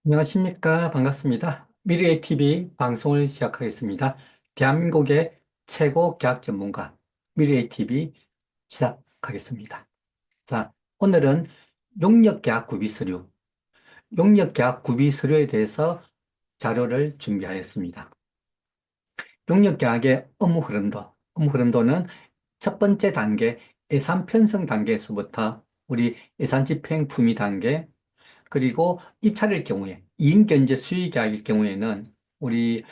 안녕하십니까. 반갑습니다. 미래의 TV 방송을 시작하겠습니다. 대한민국의 최고 계약 전문가, 미래의 TV 시작하겠습니다. 자, 오늘은 용역계약 구비서류, 용역계약 구비서류에 대해서 자료를 준비하였습니다. 용역계약의 업무 흐름도는 첫 번째 단계, 예산 편성 단계에서부터 우리 예산 집행 품위 단계, 그리고 입찰일 경우에, 이인견제 수의계약일 경우에는 우리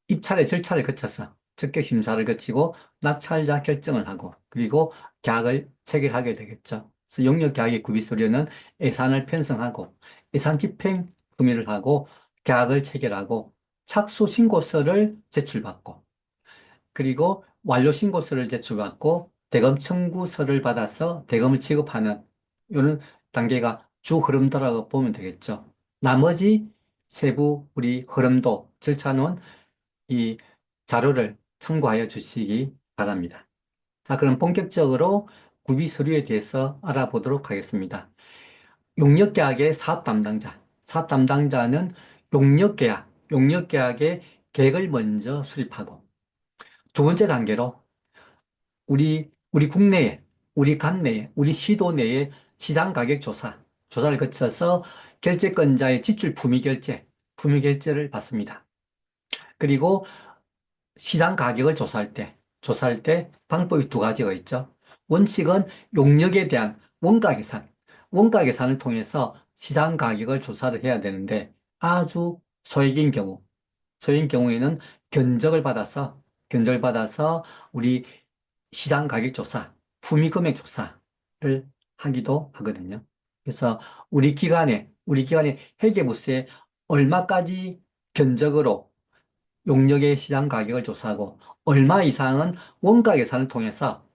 입찰의 절차를 거쳐서 적격 심사를 거치고 낙찰자 결정을 하고 그리고 계약을 체결하게 되겠죠. 그래서 용역 계약의 구비 서류는 예산을 편성하고 예산 집행 품위를 하고 계약을 체결하고 착수 신고서를 제출받고 그리고 완료 신고서를 제출받고 대금 청구서를 받아서 대금을 지급하는 이런 단계가 주 흐름도라고 보면 되겠죠. 나머지 세부 우리 흐름도 절차는 이 자료를 참고하여 주시기 바랍니다. 자, 그럼 본격적으로 구비 서류에 대해서 알아보도록 하겠습니다. 용역계약의 사업 담당자. 사업 담당자는 용역계약의 계획을 먼저 수립하고 두 번째 단계로 우리 국내에, 우리 관내에, 우리 시도 내에 시장 가격 조사를 거쳐서 결제권자의 지출 품위 결제를 받습니다. 그리고 시장 가격을 조사할 때 방법이 두 가지가 있죠. 원칙은 용역에 대한 원가 계산을 통해서 시장 가격을 조사를 해야 되는데 아주 소액인 경우에는 견적을 받아서 우리 시장 가격 조사, 품위 금액 조사를 하기도 하거든요. 그래서 우리 기관의 회계부서에 얼마까지 견적으로 용역의 시장 가격을 조사하고 얼마 이상은 원가 계산을 통해서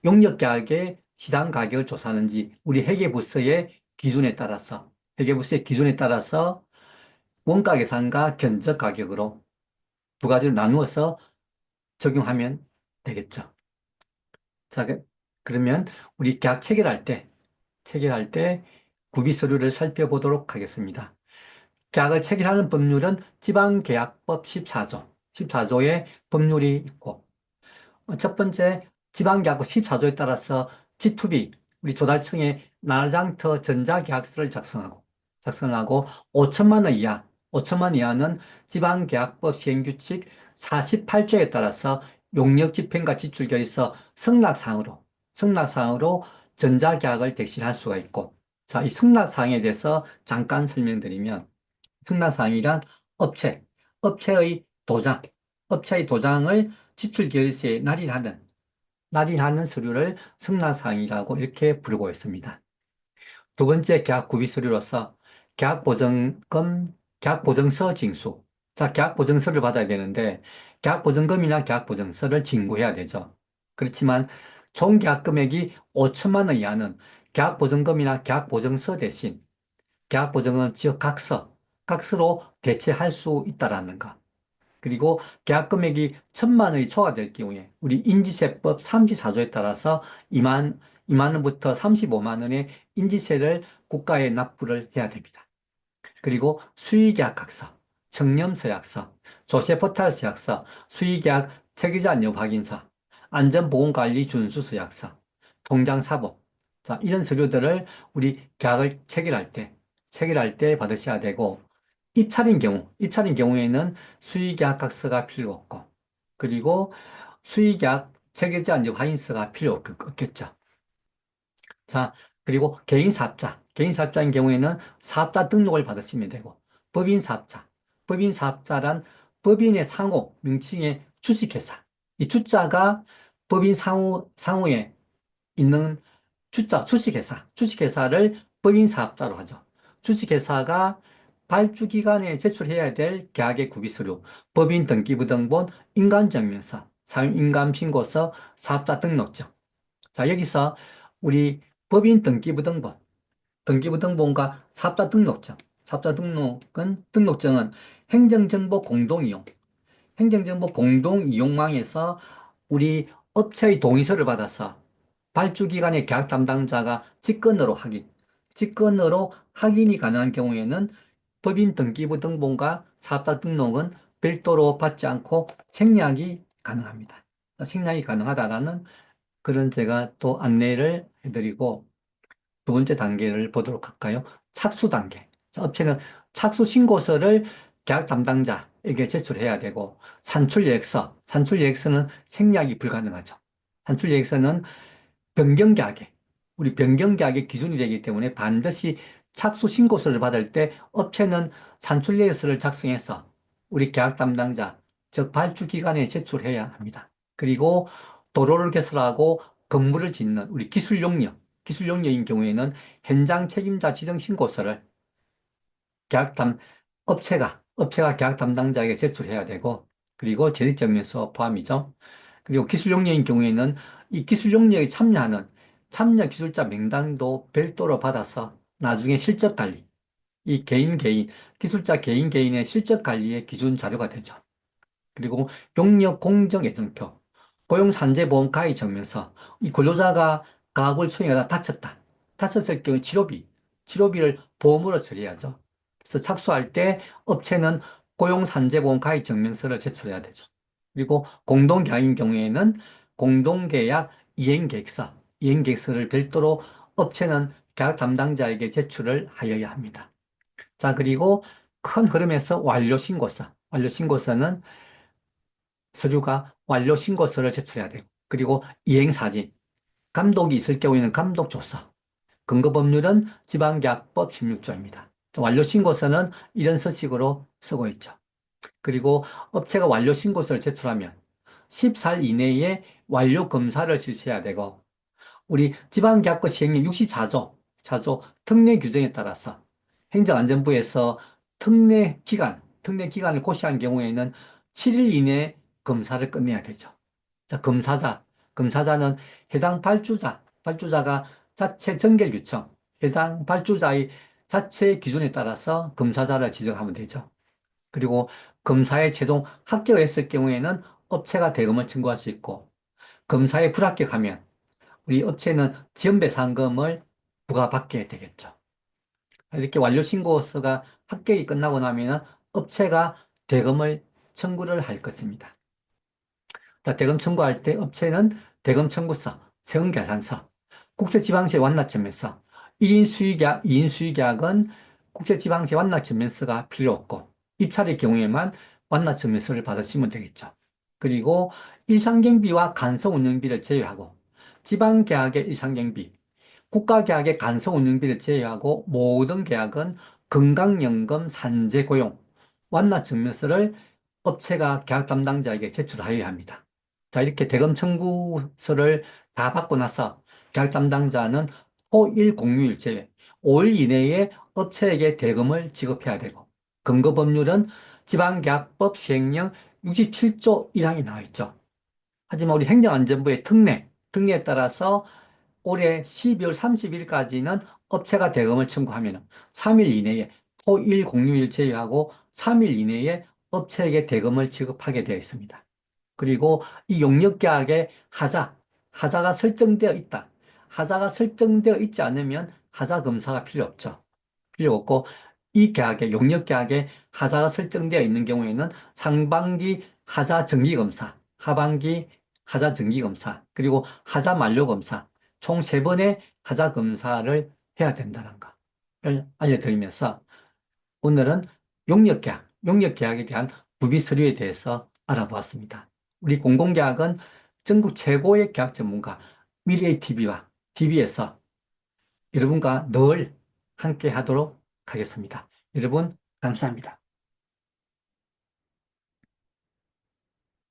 용역 계약의 시장 가격을 조사하는지 우리 회계부서의 기준에 따라서 원가 계산과 견적 가격으로 두 가지를 나누어서 적용하면 되겠죠. 자, 그러면 우리 계약 체결할 때 구비 서류를 살펴보도록 하겠습니다. 계약을 체결하는 법률은 지방계약법 14조의 법률이 있고, 첫 번째 지방계약법 14조에 따라서 G2B, 우리 조달청에 나라장터 전자계약서를 작성하고 5천만 원 이하는 지방계약법 시행규칙 48조에 따라서 용역집행과 지출결의서 승낙사항으로 전자계약을 객실할 수가 있고, 자, 이 승낙사항에 대해서 잠깐 설명드리면, 승낙사항이란 업체, 업체의 도장, 업체의 도장을 지출결의서에 날인하는 서류를 승낙사항이라고 이렇게 부르고 있습니다. 두 번째 계약 구비 서류로서 계약보증금, 계약보증서 징수. 자, 계약보증서를 받아야 되는데 계약보증금이나 계약보증서를 징구해야 되죠. 그렇지만 총 계약 금액이 5천만 원 이하는 계약보증금이나 계약보증서 대신 계약보증은 지역 각서로 대체할 수 있다라는 것. 그리고 계약 금액이 1천만 원이 초과될 경우에 우리 인지세법 34조에 따라서 2만 원부터 35만 원의 인지세를 국가에 납부를 해야 됩니다. 그리고 수의계약각서, 청렴서약서, 조세포탈서약서, 수의계약 체계자 여부 확인서, 안전보건관리 준수서약서, 통장사본. 자, 이런 서류들을 우리 계약을 체결할 때 받으셔야 되고, 입찰인 경우에는 수의계약각서가 필요 없고, 그리고 수의계약 체계자 여부 확인서가 필요 없겠죠. 자, 그리고 개인 사업자인 경우에는 사업자 등록을 받으시면 되고, 법인 사업자란 법인의 명칭의 주식회사. 이 주자가 법인 상호에 있는 주식회사를 법인 사업자로 하죠. 주식회사가 발주기관에 제출해야 될 계약의 구비서류, 법인 등기부등본, 인감증명서, 사용인감신고서, 사업자 등록증. 자, 여기서 우리 법인 등기부등본과 등록증은 행정정보 공동이용망에서 우리 업체의 동의서를 받아서 발주기관의 계약 담당자가 직권으로 확인이 가능한 경우에는 법인 등기부 등본과 사업자 등록은 별도로 받지 않고 생략이 가능합니다. 생략이 가능하다라는 그런 제가 또 안내를 해드리고 두 번째 단계를 보도록 할까요? 착수 단계. 자, 업체는 착수 신고서를 계약 담당자에게 제출해야 되고 산출 계획서는 생략이 불가능하죠. 산출 계획서는 변경계약에 우리 변경계약의 기준이 되기 때문에 반드시 착수 신고서를 받을 때 업체는 산출 계획서를 작성해서 우리 계약 담당자, 즉 발주 기관에 제출해야 합니다. 그리고 도로를 개설하고 건물을 짓는 우리 기술용역인 경우에는 현장 책임자 지정 신고서를 계약 담 업체가 계약 담당자에게 제출해야 되고 그리고 재직증명서 포함이죠. 그리고 기술용역인 경우에는 이 기술용역에 참여하는 참여 기술자 명단도 별도로 받아서 나중에 실적 관리, 이 기술자 개인의 실적 관리의 기준 자료가 되죠. 그리고 용역 공정 예정표, 고용 산재 보험 가입 증명서, 이 근로자가 가업을 수행하다 다쳤을 경우 치료비를 보험으로 처리해야죠. 그래서 착수할 때 업체는 고용 산재 보험 가입 증명서를 제출해야 되죠. 그리고 공동계약인 경우에는 공동계약 이행계획서를 별도로 업체는 계약 담당자에게 제출을 하여야 합니다. 자, 그리고 큰 흐름에서 완료 신고서는 서류가 완료 신고서를 제출해야 되고, 그리고 이행사진, 감독이 있을 경우에는 감독조서, 근거법률은 지방계약법 16조입니다. 완료 신고서는 이런 서식으로 쓰고 있죠. 그리고 업체가 완료 신고서를 제출하면 14일 이내에 완료 검사를 실시해야 되고, 우리 지방계약법 시행령 64조 특례 규정에 따라서 행정안전부에서 특례기간을 고시한 경우에는 7일 이내에 검사를 끝내야 되죠. 자, 검사자는 해당 발주자가 자체 정결 규정, 해당 발주자의 자체 기준에 따라서 검사자를 지정하면 되죠. 그리고 검사에 최종 합격을 했을 경우에는 업체가 대금을 청구할 수 있고, 검사에 불합격하면 우리 업체는 지연배상금을 부과받게 되겠죠. 이렇게 완료 신고서가 합격이 끝나고 나면 업체가 대금을 청구를 할 것입니다. 대금 청구할 때 업체는 대금 청구서, 세금계산서, 국세지방세 완납증명서, 1인 수의계약, 2인 수의계약은 국세지방세 완납증명서가 필요 없고 입찰의 경우에만 완납증명서를 받으시면 되겠죠. 그리고 일상경비와 간소운영비를 제외하고 지방계약의 일상경비, 국가계약의 간소운영비를 제외하고 모든 계약은 건강연금, 산재고용, 완납증명서를 업체가 계약 담당자에게 제출하여야 합니다. 자, 이렇게 대금 청구서를 다 받고 나서 계약 담당자는 토일 공휴일 제외 5일 이내에 업체에게 대금을 지급해야 되고, 근거법률은 지방계약법 시행령 67조 1항이 나와 있죠. 하지만 우리 행정안전부의 특례에 따라서 올해 12월 30일까지는 업체가 대금을 청구하면 3일 이내에 토일 공휴일 제외하고 3일 이내에 업체에게 대금을 지급하게 되어 있습니다. 그리고 이 용역계약에 하자가 설정되어 있다. 하자가 설정되어 있지 않으면 하자 검사가 필요 없고, 이 용역계약에 하자가 설정되어 있는 경우에는 상반기 하자 정기검사, 하반기 하자 정기검사, 그리고 하자 만료검사, 총 3번의 하자 검사를 해야 된다는 것을 알려드리면서 오늘은 용역계약에 대한 구비 서류에 대해서 알아보았습니다. 우리 공공계약은 전국 최고의 계약 전문가 미래의 TV에서 여러분과 늘 함께 하도록 하겠습니다. 여러분, 감사합니다.